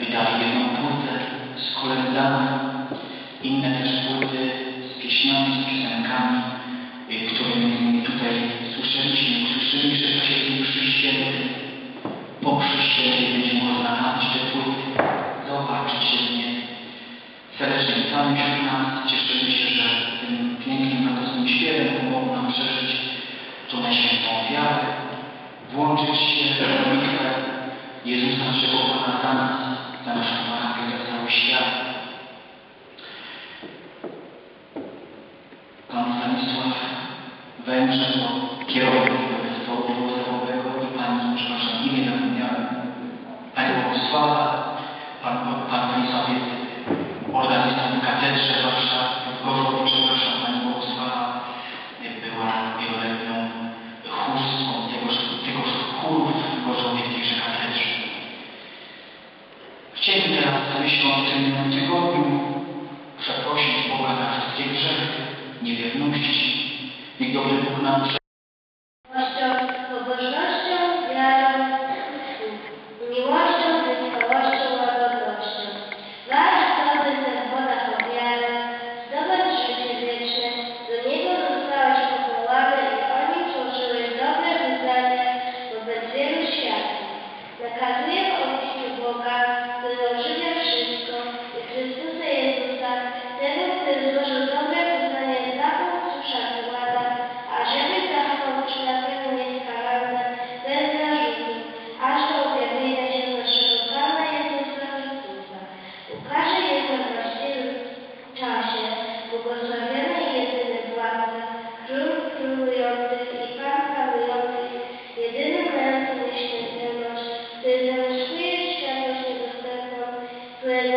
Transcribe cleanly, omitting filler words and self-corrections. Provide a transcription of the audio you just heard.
wydali jedną płytę z kolendami, inne też płyty z pieśniami, z piosenkami, które m.in. tutaj słyszeliśmy, usłyszeliśmy w czasie tej mszy świętej. Po mszy świętej będzie można nabyć te płyty, zobaczyć się w nie. Serdecznie witamy wśród nas, cieszymy się, że tym pięknym, radosnym śpiewem pomogą nam przeżyć tą najświętszą wiarę, włączyć się w modlitwę Jezusa naszego Pana za nas, za naszą parafię, za cały świat. Pan Stanisław Węgrze to kierownik zespołu dwuosobowego i Pani, przepraszam, imię zapomniałem, Pani Bogusława, Pan Stanisław jest organistą w katedrze w Gorzowie, przepraszam, Pani Bogusława była wieloletnią chórstwą tegoż chórów w Gorzowie, w tejże katedrze. Chcielibyśmy teraz myślą o tym tygodniu przeprosić Boga za wszystkie grzechy, niewierności. Niech dobry Bóg nam pobożnością, wiarą, miłością, wytrwałością, łagodnością. Wasz dobry ten wodach o wiarę, zdobądź życie wieczne, do niego zostałeś powołany i o nim złożyłeś dobre wyznanie wobec wielu światów. Nakazuję w obliczu Boga, który ożywia wszystko i Chrystusa Jezusa, temu, który złożył dobre wyznanie dla usłyszenia władza, ażeby zachował przynapienie nieskalalne, bez zarzutu, aż do objawienia się naszego Pana Jezusa Chrystusa. Ukaże Jego w właściwym czasie, błogosławiony i jedyny władca, Król królujących i Pan panujących, jedyny mający nieśmiertelność, który zamieszkuje światłość niedostępną, którego